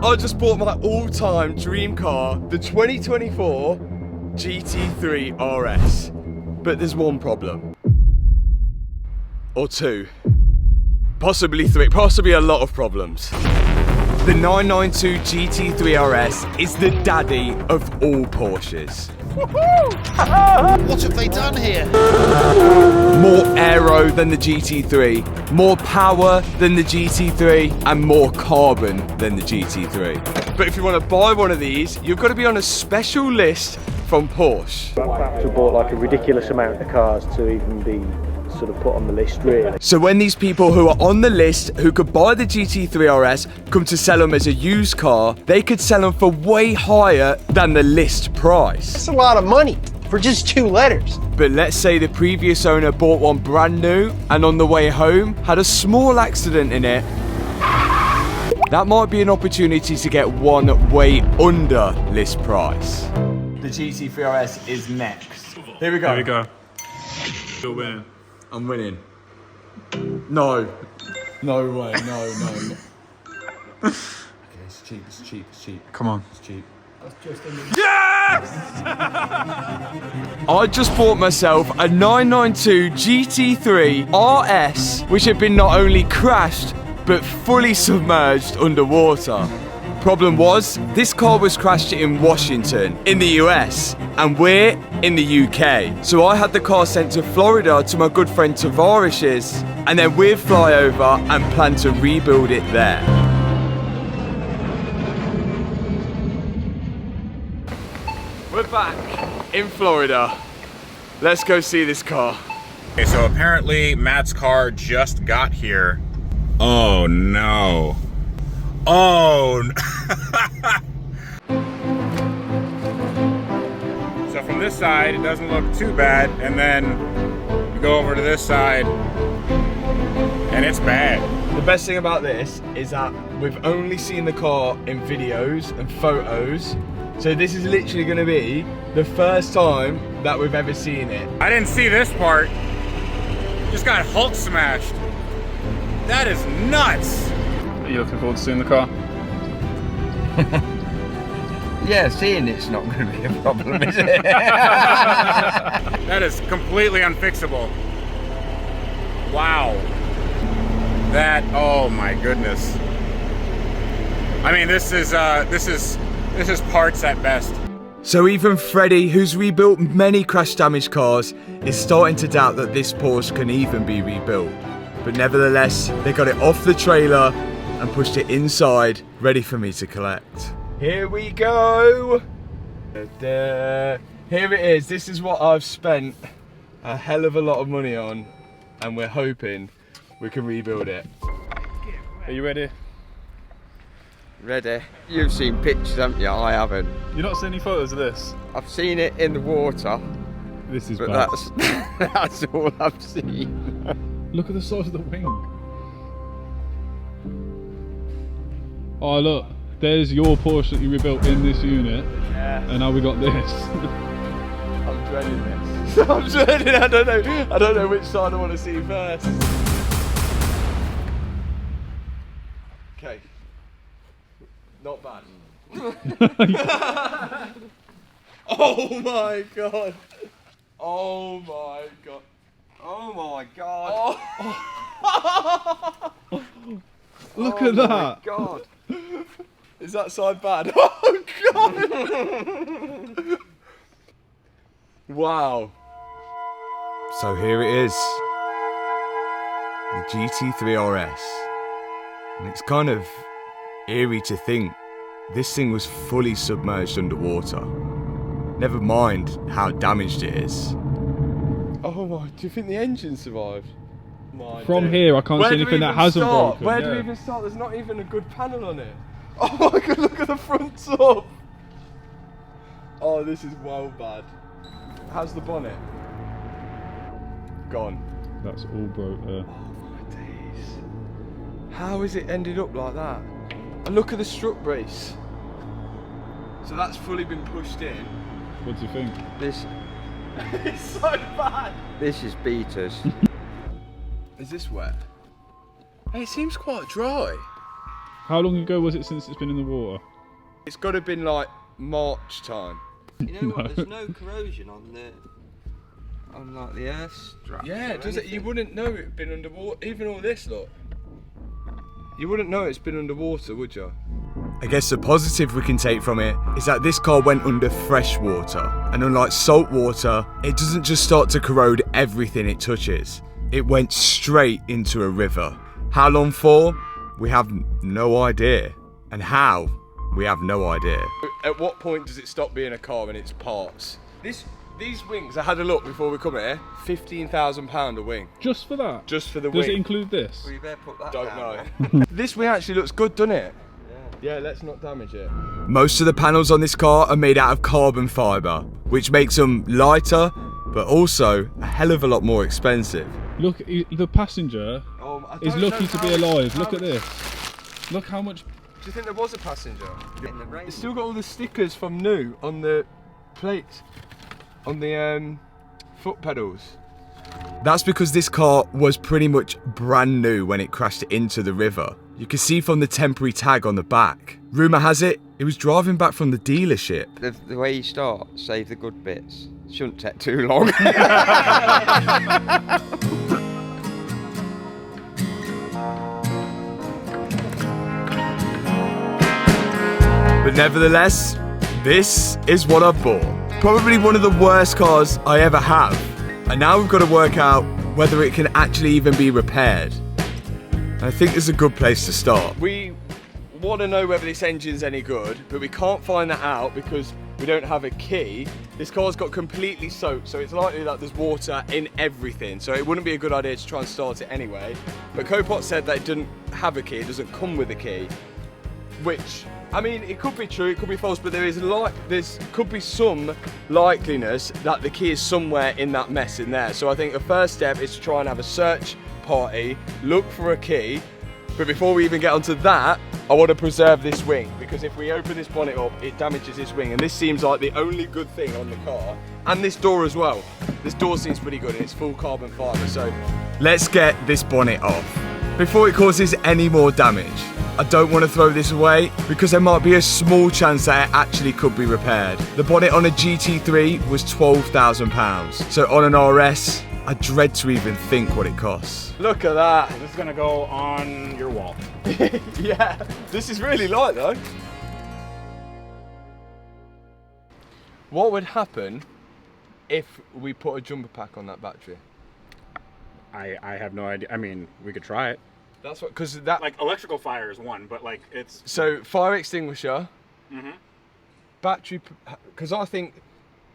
I just bought my all-time dream car, the 2024 GT3RS. But there's one problem. Or two. Possibly three, possibly a lot of problems. The 992 GT3RS is the daddy of all Porsches. What have they done here? More aero than the GT3, more power than the GT3, and more carbon than the GT3. But if you want to buy one of these, you've got to be on a special list from Porsche. Perhaps we bought like a ridiculous amount of cars to even be sort of put on the list, really. So when these people who are on the list who could buy the GT3RS come to sell them as a used car, they could sell them for way higher than the list price. That's a lot of money for just 2 letters. But let's say the previous owner bought one brand new and on the way home had a small accident in it. That might be an opportunity to get one way under list price. The GT3RS is next. Here we go. There we go. You're winning. I'm winning. No. No way, no. Okay, it's cheap, it's cheap, it's cheap. Come on. It's cheap. Yes! I just bought myself a 992 GT3 RS, which had been not only crashed, but fully submerged underwater. Problem was, this car was crashed in Washington, in the US, and we're in the UK. So I had the car sent to Florida to my good friend Tavares's, and then we'd fly over and plan to rebuild it there. We're back in Florida. Let's go see this car. Okay, so apparently Matt's car just got here. Oh no. Oh. So from this side, it doesn't look too bad, and then we go over to this side, and it's bad. The best thing about this is that we've only seen the car in videos and photos, so this is literally going to be the first time that we've ever seen it. I didn't see this part. Just got Hulk smashed. That is nuts. Are you looking forward to seeing the car? Yeah, seeing it's not going to be a problem, is it? That is completely unfixable. Wow. That, oh my goodness. I mean, this is parts at best. So even Freddie, who's rebuilt many crash damaged cars, is starting to doubt that this Porsche can even be rebuilt. But nevertheless, they got it off the trailer and pushed it inside, ready for me to collect. Here we go. Here it is. This is what I've spent a hell of a lot of money on, and we're hoping we can rebuild it. Are you ready? Ready? You've seen pictures, haven't you? I haven't. You've not seen any photos of this? I've seen it in the water, This is but bad. that's all I've seen. Look at the size of the wing. Oh look, there's your Porsche that you rebuilt in this unit. Yeah. And now we got this. I'm dreading this. I'm dreading it. I don't know which side I want to see first. Okay. Not bad. Oh my god. Oh my god. Oh my god. Oh. Look at that. God. Is that side bad? Oh god. Wow. So here it is. The GT3RS. And it's kind of eerie to think this thing was fully submerged underwater. Never mind how damaged it is. Oh my, do you think the engine survived? From here, I can't see anything that hasn't broken. Where do we even start? There's not even a good panel on it. Oh my god, look at the front top. Oh, this is well bad. How's the bonnet? Gone. That's all broke there. Oh my days. How has it ended up like that? And look at the strut brace. So that's fully been pushed in. What do you think? This It's so bad. this is beaters. Is this wet? Hey, it seems quite dry. How long ago was it since it's been in the water? It's got to have been like March time. You know what? There's no corrosion on like the earth structure. Yeah, does it? You wouldn't know it'd been underwater. Even all this, look. You wouldn't know it's been underwater, would you? I guess the positive we can take from it is that this car went under fresh water. And unlike salt water, it doesn't just start to corrode everything it touches. It went straight into a river. How long for? We have no idea. And how? We have no idea. At what point does it stop being a car in its parts? These wings, I had a look before we come here, £15,000 a wing. Just for that? Just for the Does wing. it include this? Well, you better put that Don't down. know. This wing actually looks good, doesn't it? Yeah, let's not damage it. Most of the panels on this car are made out of carbon fibre, which makes them lighter, but also a hell of a lot more expensive. Look, the passenger is lucky to be alive. Look at this. Look how much... Do you think there was a passenger? In the rain. It's still got all the stickers from new on the plates, on the foot pedals. That's because this car was pretty much brand new when it crashed into the river. You can see from the temporary tag on the back. Rumour has it was driving back from the dealership. The way you start, save the good bits. Shouldn't take too long. But nevertheless, this is what I've bought. Probably one of the worst cars I ever have. And now we've got to work out whether it can actually even be repaired. And I think this is a good place to start. We want to know whether this engine's any good, but we can't find that out because we don't have a key. This car's got completely soaked, so it's likely that there's water in everything. So it wouldn't be a good idea to try and start it anyway. But Copot said that it didn't have a key, it doesn't come with a key. Which, I mean, it could be true, it could be false, but there could be some likeliness that the key is somewhere in that mess in there. So I think the first step is to try and have a search party, look for a key. But before we even get onto that, I want to preserve this wing, because if we open this bonnet up, it damages this wing, and this seems like the only good thing on the car. And this door as well. This door seems pretty good, and it's full carbon fibre, so let's get this bonnet off. Before it causes any more damage, I don't want to throw this away because there might be a small chance that it actually could be repaired. The bonnet on a GT3 was £12,000, so on an RS, I dread to even think what it costs. Look at that. This is gonna go on your wall. Yeah, this is really light though. What would happen if we put a jumper pack on that battery? I have no idea. I mean, we could try it. That's what, because that... Like, electrical fire is one, but like, it's... So, fire extinguisher, battery, because I think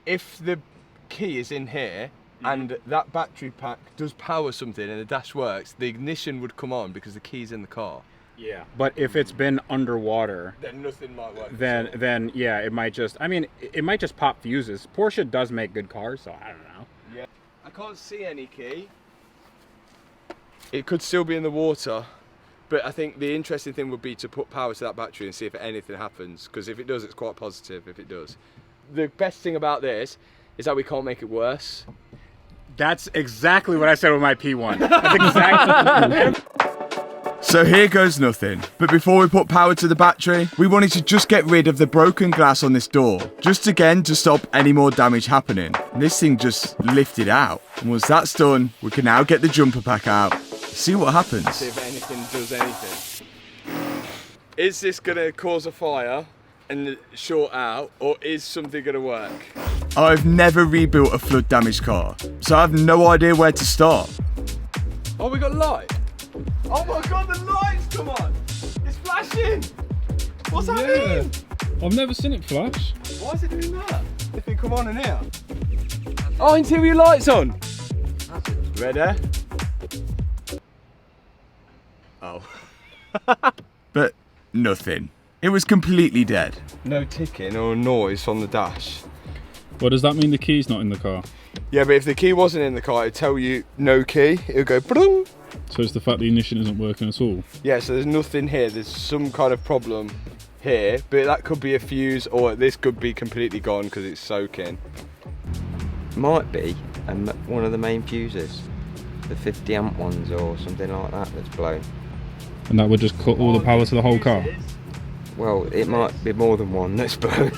if the key is in here, and that battery pack does power something and the dash works, the ignition would come on because the key's in the car. Yeah. But if it's been underwater, Then nothing might work. then yeah, it might just, I mean, it might just pop fuses. Porsche does make good cars, so I don't know. Yeah. I can't see any key. It could still be in the water, but I think the interesting thing would be to put power to that battery and see if anything happens, because if it does, it's quite positive if it does. The best thing about this is that we can't make it worse. That's exactly what I said with my P1. That's exactly. So here goes nothing. But before we put power to the battery, we wanted to just get rid of the broken glass on this door. Just again to stop any more damage happening. And this thing just lifted out. And once that's done, we can now get the jumper pack out. See what happens. See if anything does anything. Is this gonna cause a fire and short out, or is something gonna work? I've never rebuilt a flood damaged car, so I have no idea where to start. Oh, we got light. Oh my god, the lights come on! It's flashing! What's happening? I've never seen it flash. Why is it doing that? If it come on in here. Oh, interior lights on! Ready? Oh. But nothing. It was completely dead. No ticking or noise from the dash. Well, does that mean the key's not in the car? Yeah, but if the key wasn't in the car, it'd tell you no key. It would go boom. So it's the fact the ignition isn't working at all? Yeah, so there's nothing here. There's some kind of problem here, but that could be a fuse, or this could be completely gone because it's soaking. Might be one of the main fuses. The 50 amp ones or something like that that's blown. And that would just cut all the power to the whole car. Well, it might be more than one that's blown.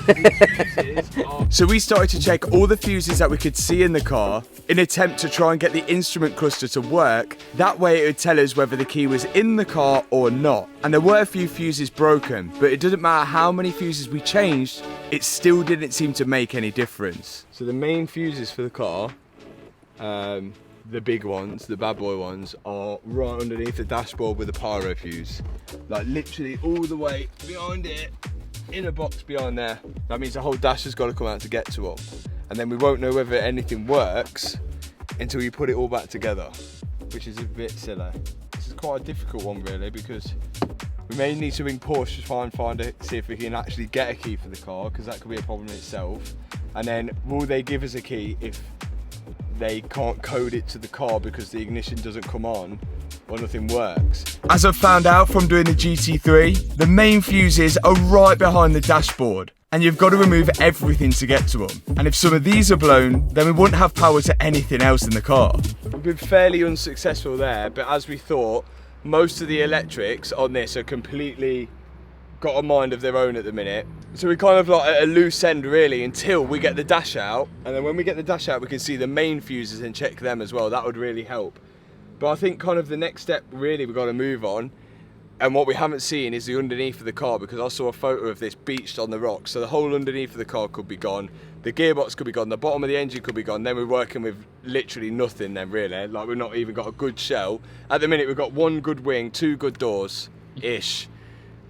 So we started to check all the fuses that we could see in the car in an attempt to try and get the instrument cluster to work. That way it would tell us whether the key was in the car or not. And there were a few fuses broken, but it doesn't matter how many fuses we changed, it still didn't seem to make any difference. So the main fuses for the car, the big ones, the bad boy ones, are right underneath the dashboard with a pyro fuse. Like literally all the way behind it, in a box behind there. That means the whole dash has got to come out to get to them. And then we won't know whether anything works until you put it all back together, which is a bit silly. This is quite a difficult one really, because we may need to ring Porsche to try and see if we can actually get a key for the car, because that could be a problem in itself. And then will they give us a key if they can't code it to the car because the ignition doesn't come on or nothing works? As I've found out from doing the GT3, the main fuses are right behind the dashboard, and you've got to remove everything to get to them. And if some of these are blown, then we wouldn't have power to anything else in the car. We've been fairly unsuccessful there, but as we thought, most of the electrics on this are completely got a mind of their own at the minute. So we're kind of like at a loose end really until we get the dash out, and then when we get the dash out we can see the main fuses and check them as well. That would really help. But I think kind of the next step really we've got to move on, and what we haven't seen is the underneath of the car, because I saw a photo of this beached on the rocks. So the whole underneath of the car could be gone, the gearbox could be gone, the bottom of the engine could be gone. Then we're working with literally nothing then really, like we've not even got a good shell. At the minute we've got one good wing, two good doors ish.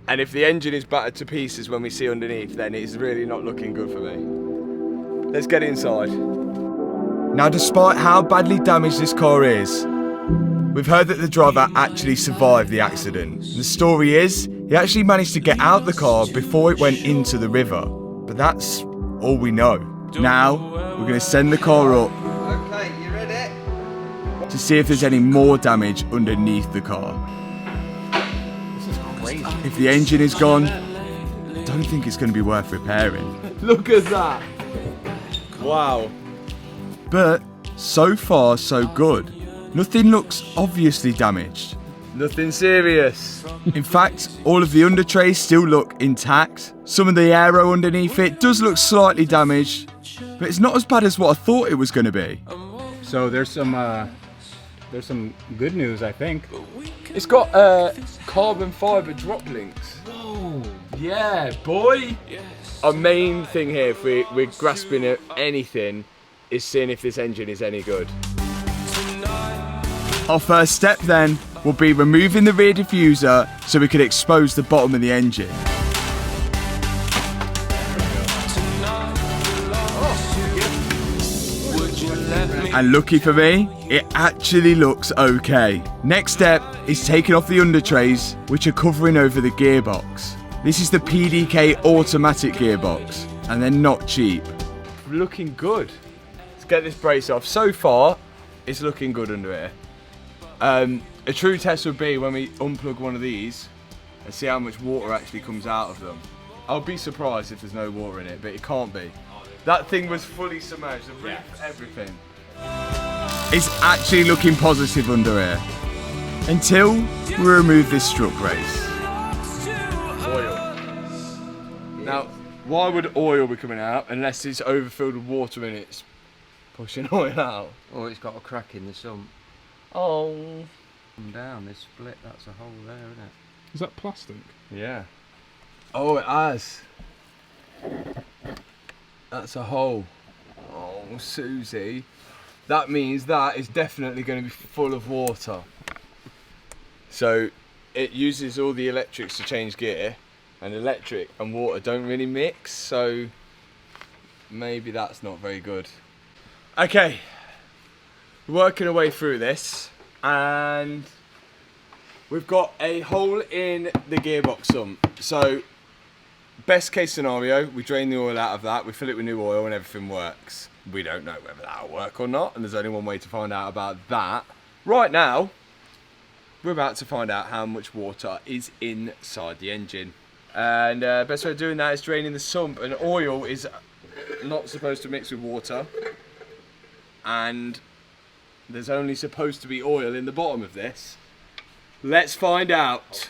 And if the engine is battered to pieces when we see underneath, then it's really not looking good for me. Let's get inside. Now, despite how badly damaged this car is, we've heard that the driver actually survived the accident. The story is, he actually managed to get out the car before it went into the river. But that's all we know. Now, we're going to send the car up. Okay, you ready? To see if there's any more damage underneath the car. If the engine is gone, I don't think it's going to be worth repairing. Look at that! Wow. But so far, so good. Nothing looks obviously damaged. Nothing serious. In fact, all of the under trays still look intact. Some of the aero underneath it does look slightly damaged, but it's not as bad as what I thought it was going to be. So there's some good news, I think. It's got carbon fibre drop links. Whoa. Yeah, boy. Our main thing here, if we're grasping at anything, is seeing if this engine is any good. Our first step then will be removing the rear diffuser so we can expose the bottom of the engine. And lucky for me, it actually looks okay. Next step is taking off the under trays, which are covering over the gearbox. This is the PDK automatic gearbox, and they're not cheap. Looking good. Let's get this brace off. So far, it's looking good under here. A true test would be when we unplug one of these and see how much water actually comes out of them. I'll be surprised if there's no water in it, but it can't be. That thing was fully submerged, the roof, everything. It's actually looking positive under here. Until we remove this strut brace. Oil. Now, why would oil be coming out unless it's overfilled with water and it's pushing oil out? Or it's got a crack in the sump. Oh. Come down, this split, that's a hole there, isn't it? Is that plastic? Yeah. Oh, it has. That's a hole. Oh, Susie. That means that is definitely going to be full of water. So it uses all the electrics to change gear, and electric and water don't really mix, so maybe that's not very good. Okay, we're working our way through this, and we've got a hole in the gearbox sump. So best case scenario, we drain the oil out of that, we fill it with new oil and everything works. We don't know whether that'll work or not, and there's only one way to find out about that. Right now, we're about to find out how much water is inside the engine. And best way of doing that is draining the sump, and oil is not supposed to mix with water. And there's only supposed to be oil in the bottom of this. Let's find out.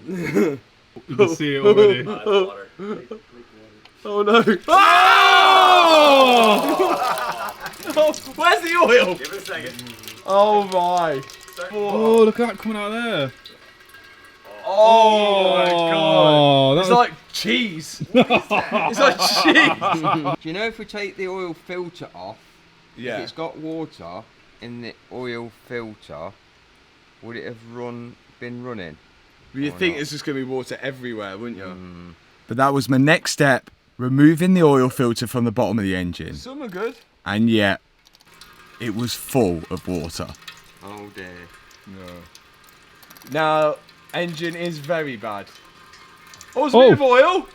You can see it already. Oh no! Oh! Where's the oil? Give it a second. Oh my! Oh, look at that coming out of there. Oh my god! that It's was- like cheese. It's like cheese. Do you know if we take the oil filter off, if Yeah. it's got water in the oil filter, would it have been running? You Or think not? it's just going to be water everywhere, wouldn't you? But that was my next step, removing the oil filter from the bottom of the engine. Some are good. And yet, it was full of water. Oh dear. Now, engine is very bad. Oh, it's a bit of oil.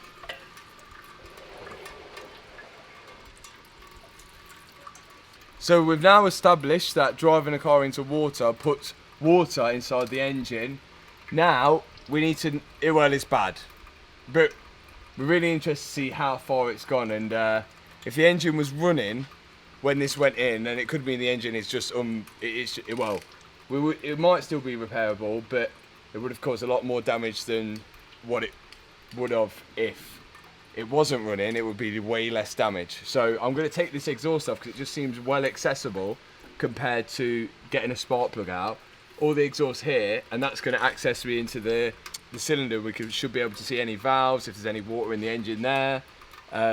So we've now established that driving a car into water puts water inside the engine. Now, we need to, well, it's bad. But we're really interested to see how far it's gone. And if the engine was running when this went in, then it could mean the engine is just, it might still be repairable, but it would have caused a lot more damage than what it would have if it wasn't running. It would be way less damage. So I'm going to take this exhaust off because it just seems well accessible compared to getting a spark plug out. All the exhaust here, and that's going to access me into the cylinder. We should be able to see any valves, if there's any water in the engine there,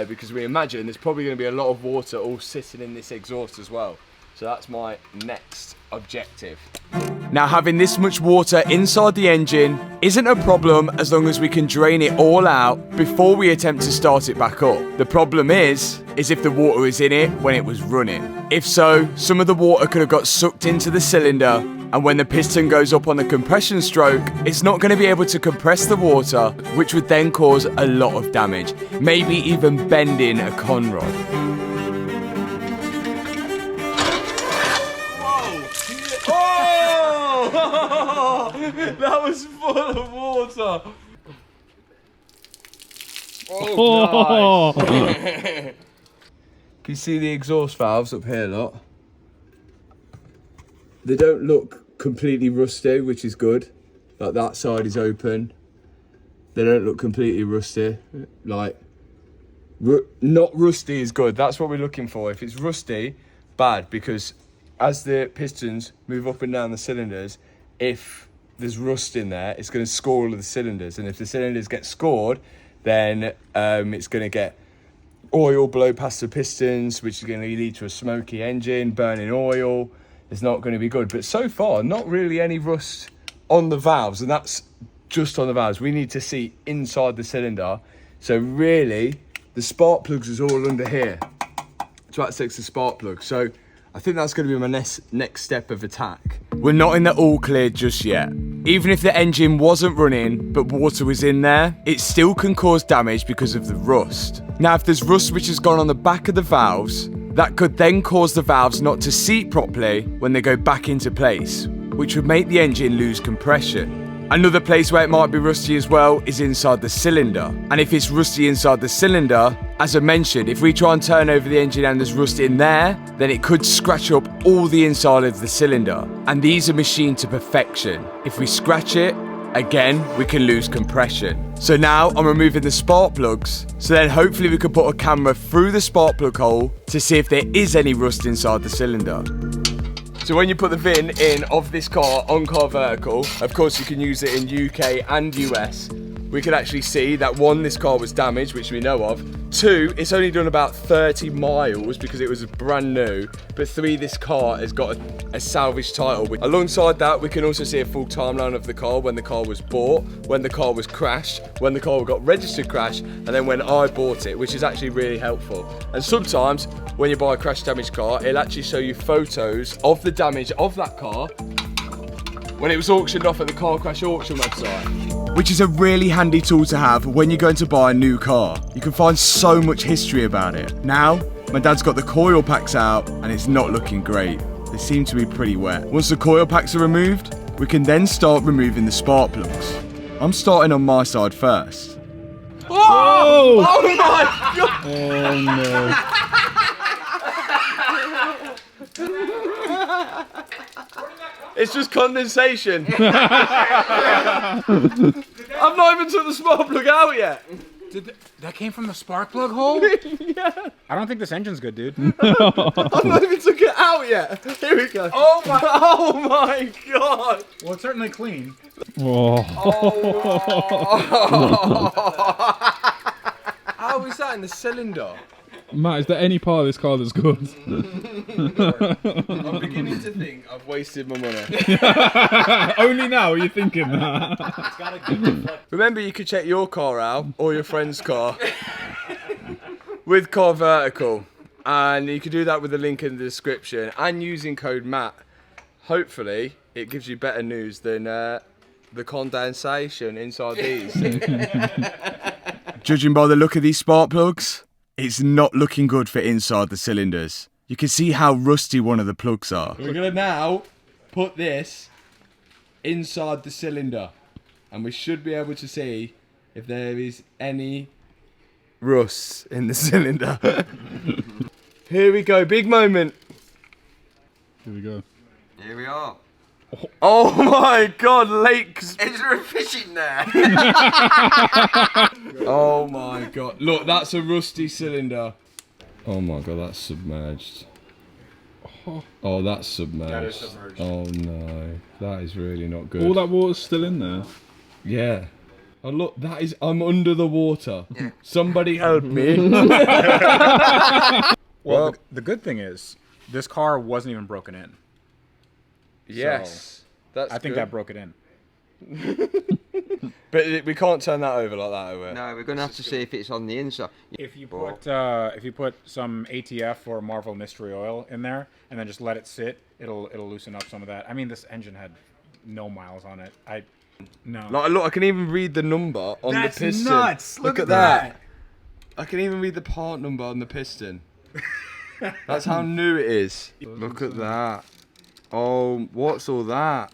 because we imagine there's probably going to be a lot of water all sitting in this exhaust as well. So that's my next objective. Now, having this much water inside the engine isn't a problem as long as we can drain it all out before we attempt to start it back up. The problem is if the water is in it when it was running. If so, some of the water could have got sucked into the cylinder, and when the piston goes up on the compression stroke, it's not going to be able to compress the water, which would then cause a lot of damage, maybe even bending a con rod. That was full of water. Oh, Can you see the exhaust valves up here, look? They don't look completely rusty, which is good. Like, that side is open. They don't look completely rusty. Like, not rusty is good. That's what we're looking for. If it's rusty, bad, because as the pistons move up and down the cylinders, if there's rust in there, it's going to score all of the cylinders. And if the cylinders get scored, then it's going to get oil blow past the pistons, which is going to lead to a smoky engine, burning oil. It's not going to be good. But so far, not really any rust on the valves, and that's just on the valves. We need to see inside the cylinder. So really, the spark plugs is all under here. So that takes the spark plug. So I think that's going to be my next step of attack. We're not in the all clear just yet. Even if the engine wasn't running, but water was in there, it still can cause damage because of the rust. Now, if there's rust which has gone on the back of the valves, that could then cause the valves not to seat properly when they go back into place, which would make the engine lose compression. Another place where it might be rusty as well is inside the cylinder. And if it's rusty inside the cylinder, as I mentioned, if we try and turn over the engine and there's rust in there, then it could scratch up all the inside of the cylinder. And these are machined to perfection. If we scratch it, again, we can lose compression. So now I'm removing the spark plugs, so then hopefully we can put a camera through the spark plug hole to see if there is any rust inside the cylinder. So when you put the VIN in of this car on Car Vertical, of course you can use it in UK and US, we can actually see that 1, this car was damaged, which we know of. 2, it's only done about 30 miles because it was brand new. But 3, this car has got a salvage title. Alongside that, we can also see a full timeline of the car, when the car was bought, when the car was crashed, when the car got registered crashed, and then when I bought it, which is actually really helpful. And sometimes when you buy a crash damaged car, it'll actually show you photos of the damage of that car when it was auctioned off at the car crash auction website, which is a really handy tool to have when you're going to buy a new car. You can find so much history about it. Now, my dad's got the coil packs out and it's not looking great. They seem to be pretty wet. Once the coil packs are removed, we can then start removing the spark plugs. I'm starting on my side first. Oh! Oh my god! Oh no. It's just condensation. I've not even took the spark plug out yet. That came from the spark plug hole? Yeah. I don't think this engine's good, dude. I've not even took it out yet. Here we go. Oh my god. Well, it's certainly clean. Whoa. How is that in the cylinder? Matt, is there any part of this car that's good? I'm beginning to think I've wasted my money. Only now are you thinking that? Remember, you could check your car out or your friend's car with Car Vertical, and you can do that with the link in the description and using code MATT. Hopefully, it gives you better news than the condensation inside these. Judging by the look of these spark plugs, it's not looking good for inside the cylinders. You can see how rusty one of the plugs are. We're gonna now put this inside the cylinder, and we should be able to see if there is any rust in the cylinder. Here we go, big moment. Here we go. Here we are. Oh my god, lakes. Is there a fish in there? Oh my god. Look, that's a rusty cylinder. Oh my god, that's submerged. Oh, that's submerged. That is submerged. Oh no, that is really not good. All that water's still in there. Yeah. Oh look, that is, I'm under the water. Yeah. Somebody help me. Well, the good thing is, this car wasn't even broken in. Yes. That's I think good. that broke it in. But we can't turn that over like that, over. No, we're gonna have to see if it's on the inside. If you put some ATF or Marvel Mystery Oil in there and then just let it sit, it'll loosen up some of that. I mean, this engine had no miles on it. No. Like, look, I can even read the number on the piston. Nuts. Look at that. I can even read the part number on the piston. That's how new it is. Look at that. Oh, what's all that?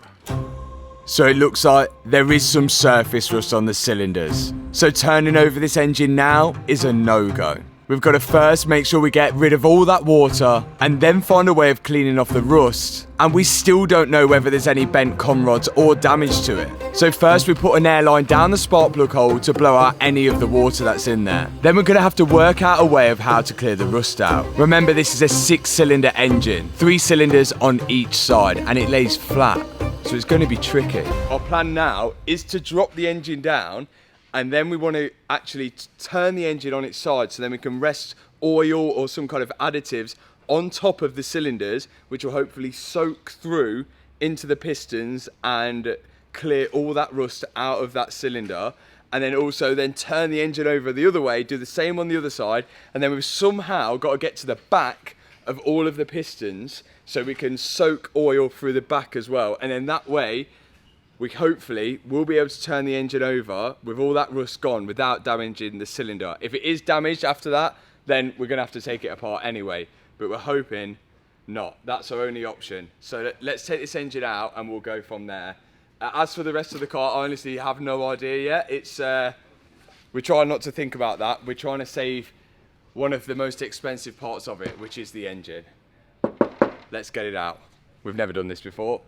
So it looks like there is some surface rust on the cylinders. So turning over this engine now is a no-go. We've got to first make sure we get rid of all that water and then find a way of cleaning off the rust. And we still don't know whether there's any bent con rods or damage to it. So first we put an air line down the spark plug hole to blow out any of the water that's in there. Then we're going to have to work out a way of how to clear the rust out. Remember, this is a 6-cylinder engine, 3 cylinders on each side, and it lays flat. So it's going to be tricky. Our plan now is to drop the engine down, and then we want to actually turn the engine on its side so then we can rest oil or some kind of additives on top of the cylinders, which will hopefully soak through into the pistons and clear all that rust out of that cylinder. And then also then turn the engine over the other way, do the same on the other side, and then we've somehow got to get to the back of all of the pistons so we can soak oil through the back as well. And then that way, we hopefully will be able to turn the engine over with all that rust gone without damaging the cylinder. If it is damaged after that, then we're gonna have to take it apart anyway, but we're hoping not. That's our only option. So let's take this engine out and we'll go from there. As for the rest of the car, I honestly have no idea yet. We're trying not to think about that. We're trying to save one of the most expensive parts of it, which is the engine. Let's get it out. We've never done this before,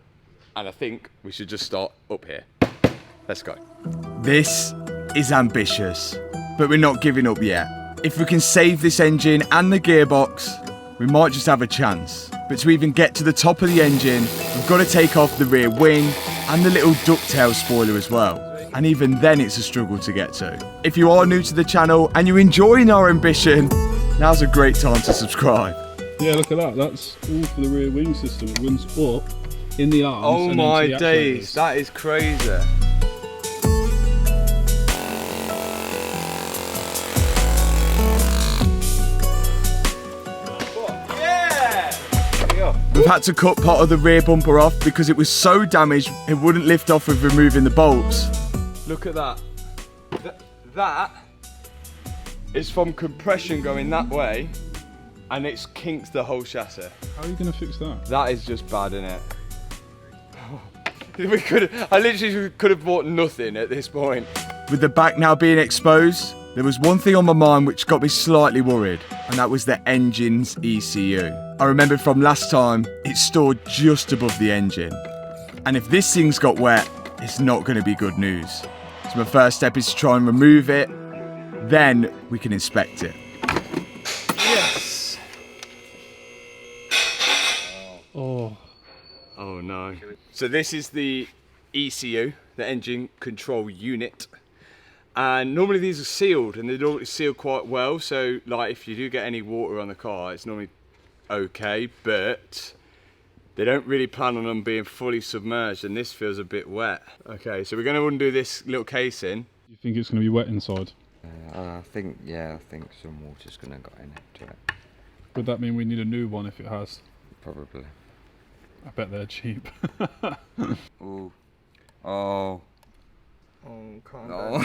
and I think we should just start up here. Let's go. This is ambitious, but we're not giving up yet. If we can save this engine and the gearbox, we might just have a chance. But to even get to the top of the engine, we've got to take off the rear wing and the little ducktail spoiler as well. And even then it's a struggle to get to. If you are new to the channel and you're enjoying our ambition, now's a great time to subscribe. Yeah, look at that. That's all for the rear wing system. It runs up in the arms. Oh and my into the days, actuators. that is crazy. We've had to cut part of the rear bumper off because it was so damaged it wouldn't lift off with removing the bolts. Look at that. That is from compression going that way, and it's kinked the whole chassis. How are you going to fix that? That is just bad, isn't it? I literally could have bought nothing at this point. With the back now being exposed, there was one thing on my mind which got me slightly worried, and that was the engine's ECU. I remember from last time, it's stored just above the engine. And if this thing's got wet, it's not going to be good news. So my first step is to try and remove it, then we can inspect it. Yes! Oh. Oh no. So this is the ECU, the engine control unit. And normally these are sealed, and they don't seal quite well, so like if you do get any water on the car, it's normally okay, but they don't really plan on them being fully submerged, and this feels a bit wet. Okay, so we're going to undo this little casing. You think it's going to be wet inside? I think some water's going to go into it. Would that mean we need a new one if it has? Probably. I bet they're cheap. Ooh. Oh. Oh, No.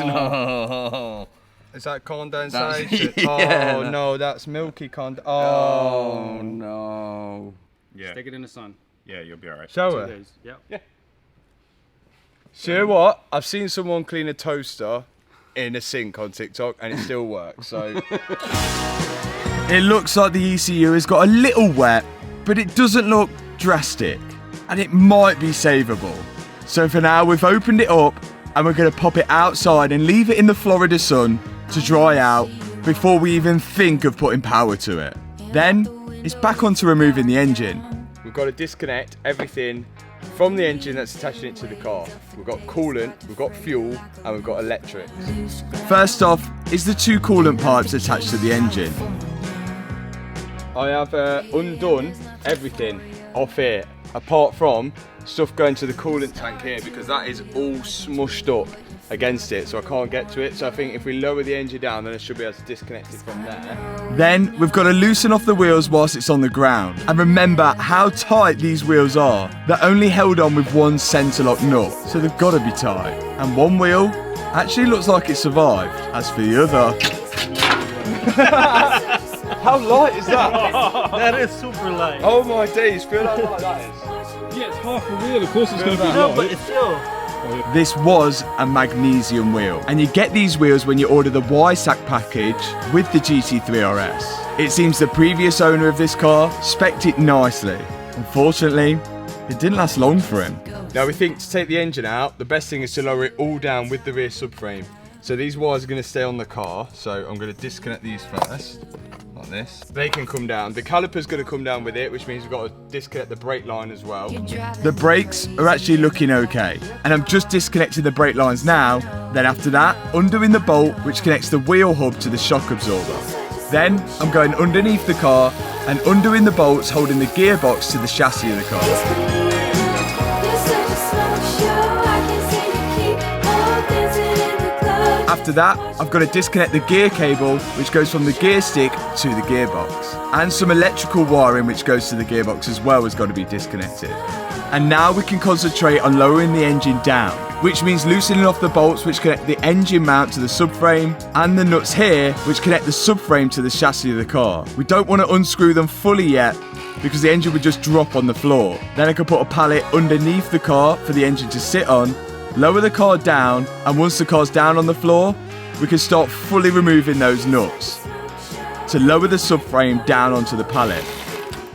No. Is that condensation? Yeah, oh no, that's milky Oh no. Yeah. Stick it in the sun. Yeah, you'll be all right. Show 2 her. days. Yep. Yeah. So you know what? I've seen someone clean a toaster in a sink on TikTok and it still works, so. It looks like the ECU has got a little wet, but it doesn't look drastic. And it might be savable. So for now, we've opened it up and we're going to pop it outside and leave it in the Florida sun to dry out before we even think of putting power to it. Then it's back onto removing the engine. We've got to disconnect everything from the engine that's attaching it to the car. We've got coolant, we've got fuel, and we've got electrics. First off is the 2 coolant pipes attached to the engine. I have undone everything off here, apart from stuff going to the coolant tank here, because that is all smushed up against it, so I can't get to it. So I think if we lower the engine down, then I should be able to disconnect it from there. Then we've got to loosen off the wheels whilst it's on the ground. And remember how tight these wheels are. They're only held on with one centre lock nut, so they've got to be tight. And one wheel actually looks like it survived. As for the other... How light is that? That is super light. Oh my days, feel how light that is. Yeah, it's half a wheel, of course it's going to be No, light. but it's still. This was a magnesium wheel, and you get these wheels when you order the Y-Sack package with the GT3RS. It seems the previous owner of this car spec'd it nicely. Unfortunately, it didn't last long for him. Now we think to take the engine out, the best thing is to lower it all down with the rear subframe. So these wires are going to stay on the car, so I'm going to disconnect these first, like this. They can come down. The caliper's going to come down with it, which means we've got to disconnect the brake line as well. The brakes are actually looking okay, and I'm just disconnecting the brake lines now. Then after that, undoing the bolt which connects the wheel hub to the shock absorber. Then I'm going underneath the car and undoing the bolts holding the gearbox to the chassis of the car. After that, I've got to disconnect the gear cable which goes from the gear stick to the gearbox. And some electrical wiring which goes to the gearbox as well has got to be disconnected. And now we can concentrate on lowering the engine down, which means loosening off the bolts which connect the engine mount to the subframe and the nuts here which connect the subframe to the chassis of the car. We don't want to unscrew them fully yet because the engine would just drop on the floor. Then I can put a pallet underneath the car for the engine to sit on, lower the car down, and once the car's down on the floor, we can start fully removing those nuts to lower the subframe down onto the pallet.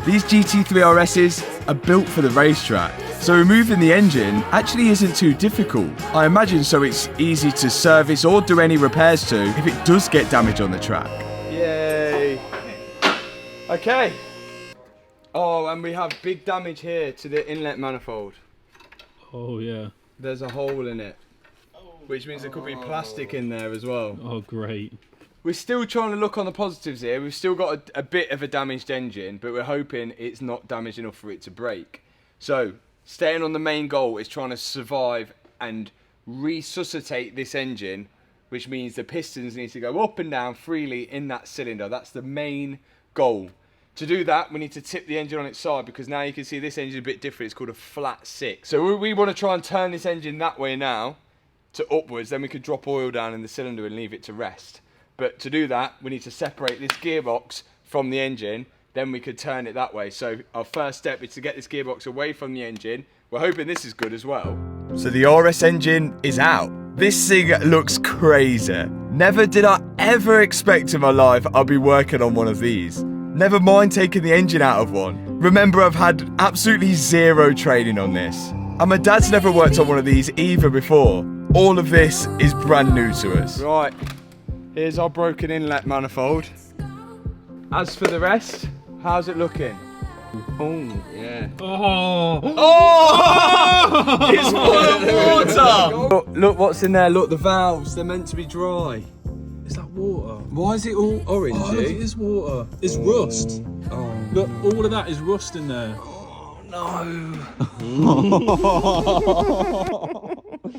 These GT3RSs are built for the racetrack, so removing the engine actually isn't too difficult. I imagine so it's easy to service or do any repairs to if it does get damage on the track. Yay! Okay. Oh, and we have big damage here to the inlet manifold. Oh yeah. There's a hole in it, which means there could be plastic in there as well. Oh great. We're still trying to look on the positives here. We've still got a bit of a damaged engine, but we're hoping it's not damaged enough for it to break. So, staying on the main goal is trying to survive and resuscitate this engine, which means the pistons need to go up and down freely in that cylinder. That's the main goal. To do that, we need to tip the engine on its side, because now you can see this engine is a bit different. It's called a flat six. So we want to try and turn this engine that way now to upwards. Then we could drop oil down in the cylinder and leave it to rest. But to do that, we need to separate this gearbox from the engine. Then we could turn it that way. So our first step is to get this gearbox away from the engine. We're hoping this is good as well. So the RS engine is out. This thing looks crazy. Never did I ever expect in my life I'd be working on one of these. Never mind taking the engine out of one. Remember, I've had absolutely zero training on this. And my dad's never worked on one of these either before. All of this is brand new to us. Right, here's our broken inlet manifold. As for the rest, how's it looking? Oh, yeah. Oh! Oh! It's full of water! Look what's in there, look, the valves, they're meant to be dry. Is that water? Why is it all orangey? Oh, look, it is water. It's rust. Oh. Look, all of that is rust in there. No.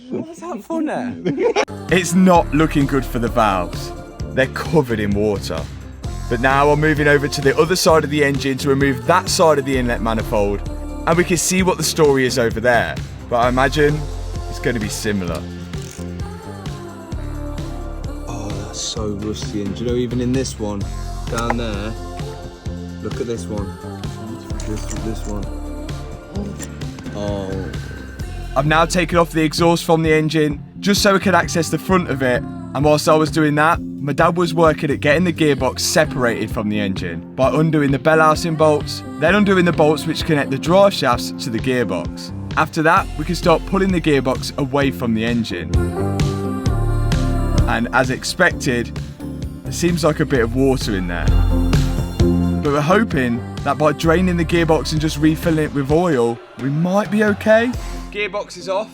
What's that for now? It's not looking good for the valves. They're covered in water. But now I'm moving over to the other side of the engine to remove that side of the inlet manifold, and we can see what the story is over there. But I imagine it's going to be similar. Oh, that's so rusty. And do you know, even in this one, down there, look at this one. This one. Oh. I've now taken off the exhaust from the engine just so we could access the front of it, and whilst I was doing that, my dad was working at getting the gearbox separated from the engine by undoing the bell housing bolts, then undoing the bolts which connect the drive shafts to the gearbox. After that, we can start pulling the gearbox away from the engine. And as expected, there seems like a bit of water in there. But we're hoping that by draining the gearbox and just refilling it with oil, we might be okay. Gearbox is off.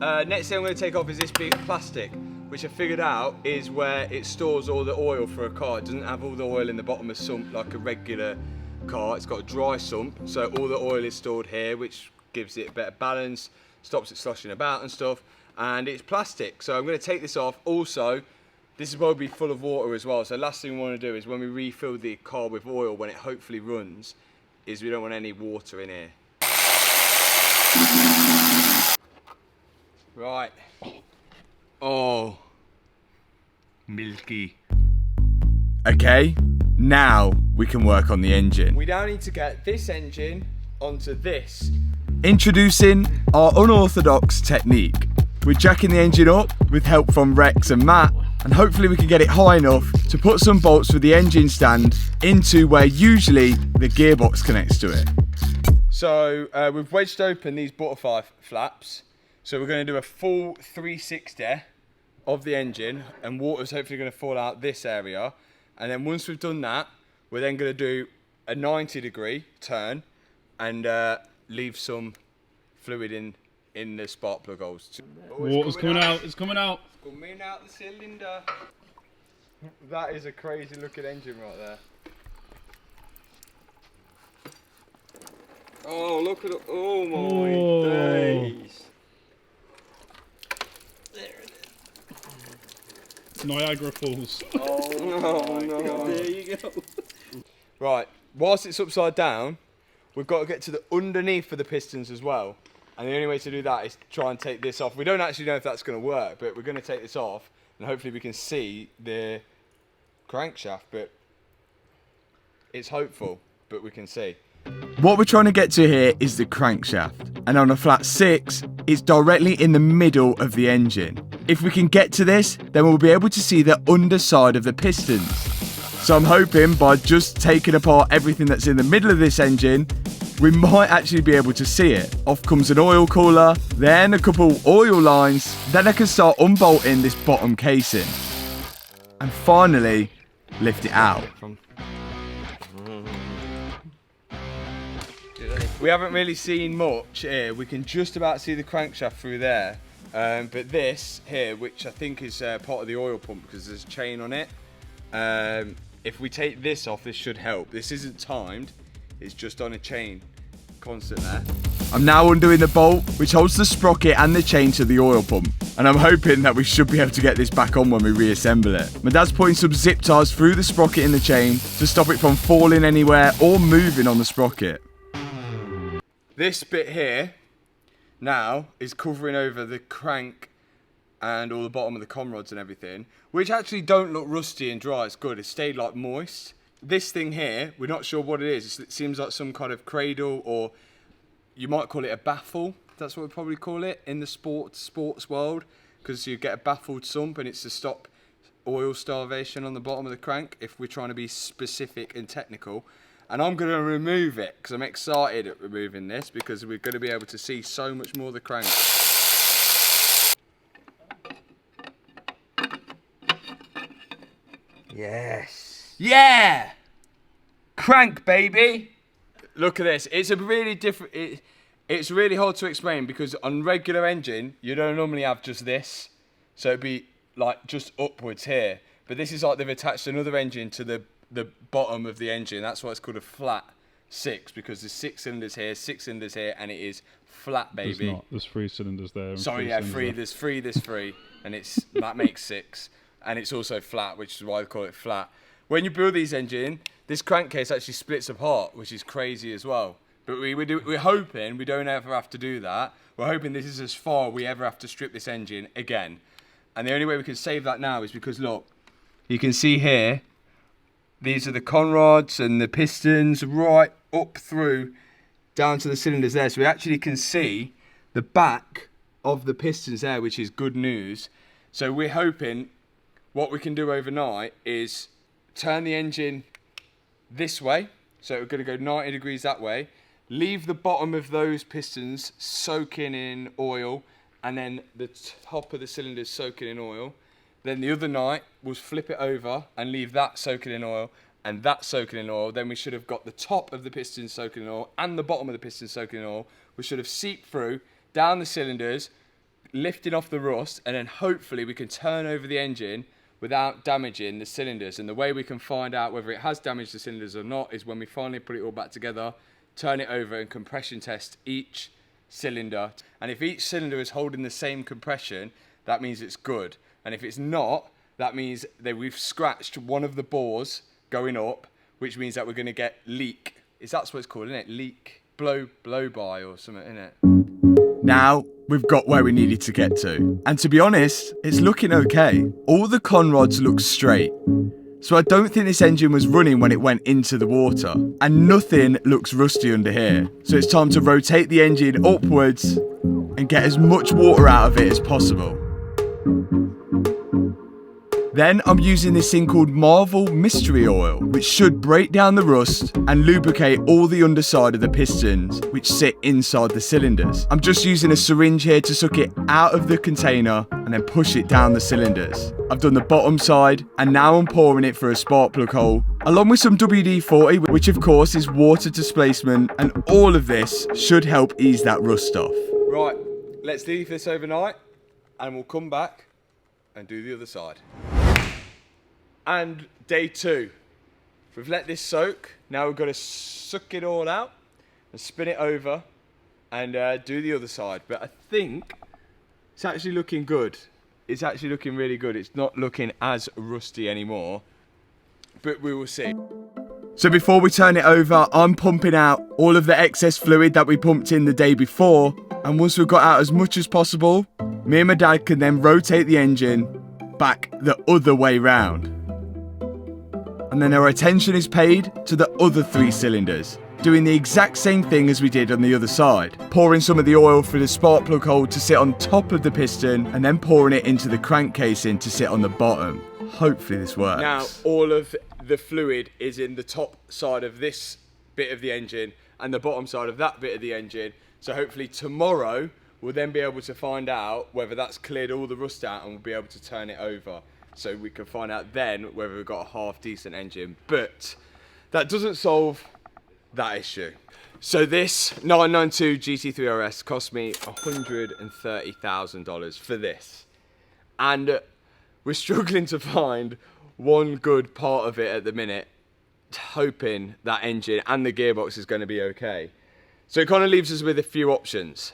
Next thing I'm going to take off is this big plastic, which I figured out is where it stores all the oil for a car. It doesn't have all the oil in the bottom of sump like a regular car. It's got a dry sump, so all the oil is stored here, which gives it a better balance, stops it sloshing about and stuff. And it's plastic, so I'm going to take this off. Also, this is probably full of water as well, so last thing we want to do is when we refill the car with oil, when it hopefully runs, is we don't want any water in here. Right. Oh. Milky. Okay, now we can work on the engine. We now need to get this engine onto this. Introducing our unorthodox technique. We're jacking the engine up with help from Rex and Matt, and hopefully we can get it high enough to put some bolts for the engine stand into where usually the gearbox connects to it. So we've wedged open these butterfly flaps. So we're going to do a full 360 of the engine, and water's hopefully going to fall out this area. And then once we've done that, we're then going to do a 90-degree turn and leave some fluid in the spark plug holes. Water's coming out. It's coming out. It's coming out the cylinder. That is a crazy looking engine right there. Oh, look at it. Oh my days. Niagara Falls. Oh no. There you go. Right, whilst it's upside down, we've got to get to the underneath of the pistons as well. And the only way to do that is try and take this off. We don't actually know if that's going to work, but we're going to take this off and hopefully we can see the crankshaft, but it's hopeful, but we can see. What we're trying to get to here is the crankshaft, and on a flat 6, it's directly in the middle of the engine. If we can get to this, then we'll be able to see the underside of the pistons. So I'm hoping by just taking apart everything that's in the middle of this engine, we might actually be able to see it. Off comes an oil cooler, then a couple oil lines, then I can start unbolting this bottom casing. And finally, lift it out. We haven't really seen much here. We can just about see the crankshaft through there. But this here, which I think is part of the oil pump because there's a chain on it. If we take this off, this should help. This isn't timed, it's just on a chain, constant there. I'm now undoing the bolt, which holds the sprocket and the chain to the oil pump. And I'm hoping that we should be able to get this back on when we reassemble it. My dad's putting some zip ties through the sprocket in the chain to stop it from falling anywhere or moving on the sprocket. This bit here now is covering over the crank and all the bottom of the con rods and everything, which actually don't look rusty and dry. It's good. It stayed like moist. This thing here, we're not sure what it is. It seems like some kind of cradle, or you might call it a baffle. That's what we probably call it in the sports world, because you get a baffled sump and it's to stop oil starvation on the bottom of the crank, if we're trying to be specific and technical. and I'm going to remove it because I'm excited at removing this because we're going to be able to see so much more of the crank. Yes. Yeah! Crank, baby! Look at this. It's a really different... It's really hard to explain because on regular engine, you don't normally have just this. So it'd be like just upwards here. But this is like they've attached another engine to the bottom of the engine. That's why it's called a flat 6, because there's 6 cylinders here, 6 cylinders here, and it is flat, baby. There's not. There's 3 cylinders there. And Sorry, yeah, 3. There's 3, there's 3, and that makes 6. And it's also flat, which is why they call it flat. When you build these engine, this crankcase actually splits apart, which is crazy as well. But we're hoping we don't ever have to do that. We're hoping this is as far we ever have to strip this engine again. And the only way we can save that now is because, look, you can see here, these are the conrods and the pistons right up through down to the cylinders there. So we actually can see the back of the pistons there, which is good news. So we're hoping what we can do overnight is turn the engine this way. So we're going to go 90 degrees that way. Leave the bottom of those pistons soaking in oil, and then the top of the cylinders soaking in oil. Then the other night we'll flip it over and leave that soaking in oil and that soaking in oil. Then we should have got the top of the piston soaking in oil and the bottom of the piston soaking in oil. We should have seeped through down the cylinders, lifting off the rust, and then hopefully we can turn over the engine without damaging the cylinders. And the way we can find out whether it has damaged the cylinders or not is when we finally put it all back together, turn it over and compression test each cylinder. And if each cylinder is holding the same compression, that means it's good. And if it's not, that means that we've scratched one of the bores going up, which means that we're going to get leak. That's what it's called, isn't it? Leak, blow by or something, isn't it? Now, we've got where we needed to get to. And to be honest, it's looking okay. All the conrods look straight. So I don't think this engine was running when it went into the water. And nothing looks rusty under here. So it's time to rotate the engine upwards and get as much water out of it as possible. Then I'm using this thing called Marvel Mystery Oil, which should break down the rust and lubricate all the underside of the pistons, which sit inside the cylinders. I'm just using a syringe here to suck it out of the container and then push it down the cylinders. I've done the bottom side, and now I'm pouring it for a spark plug hole, along with some WD-40, which of course is water displacement, and all of this should help ease that rust off. Right, let's leave this overnight, and we'll come back and do the other side. And day 2. We've let this soak. Now we've got to suck it all out and spin it over and do the other side. But I think it's actually looking good. It's actually looking really good. It's not looking as rusty anymore, but we will see. So before we turn it over, I'm pumping out all of the excess fluid that we pumped in the day before. And once we've got out as much as possible, me and my dad can then rotate the engine back the other way round. And then our attention is paid to the other 3 cylinders, doing the exact same thing as we did on the other side. Pouring some of the oil for the spark plug hole to sit on top of the piston, and then pouring it into the crank casing to sit on the bottom. Hopefully this works. Now all of the fluid is in the top side of this bit of the engine and the bottom side of that bit of the engine. So hopefully tomorrow we'll then be able to find out whether that's cleared all the rust out, and we'll be able to turn it over. So we can find out then whether we've got a half decent engine. But that doesn't solve that issue. So this 992 GT3RS cost me $130,000 for this. And we're struggling to find one good part of it at the minute, hoping that engine and the gearbox is going to be okay. So it kind of leaves us with a few options.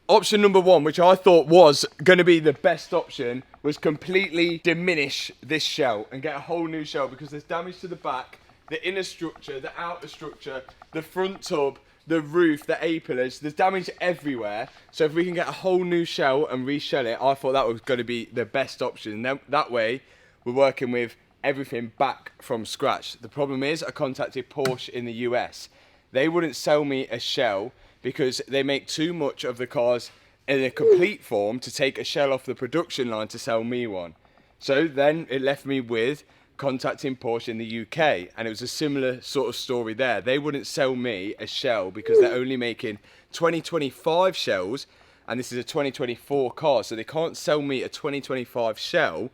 Option number 1, which I thought was going to be the best option, was completely diminish this shell and get a whole new shell, because there's damage to the back, the inner structure, the outer structure, the front tub, the roof, the A-pillars. There's damage everywhere. So if we can get a whole new shell and reshell it, I thought that was going to be the best option. And then that way we're working with everything back from scratch. The problem is I contacted Porsche in the US. They wouldn't sell me a shell because they make too much of the cars in a complete form to take a shell off the production line to sell me one. So then it left me with contacting Porsche in the UK, and it was a similar sort of story there. They wouldn't sell me a shell because they're only making 2025 shells, and this is a 2024 car, so they can't sell me a 2025 shell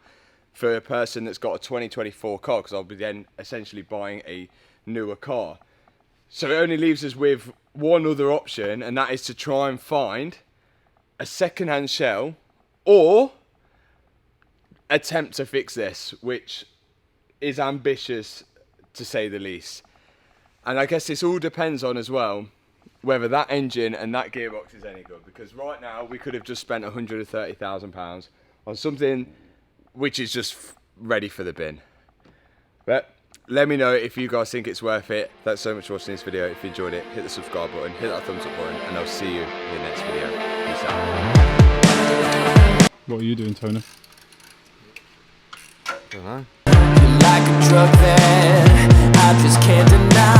for a person that's got a 2024 car, because I'll be then essentially buying a newer car. So it only leaves us with one other option, and that is to try and find a second-hand shell or attempt to fix this, which is ambitious to say the least. And I guess this all depends on as well whether that engine and that gearbox is any good, because right now we could have just spent £130,000 on something which is just ready for the bin. But let me know if you guys think it's worth it. Thanks so much for watching this video. If you enjoyed it, hit the subscribe button, hit that thumbs up button, and I'll see you in the next video. Peace out. What are you doing, Tony? Don't know. Like a drug that I just can't deny.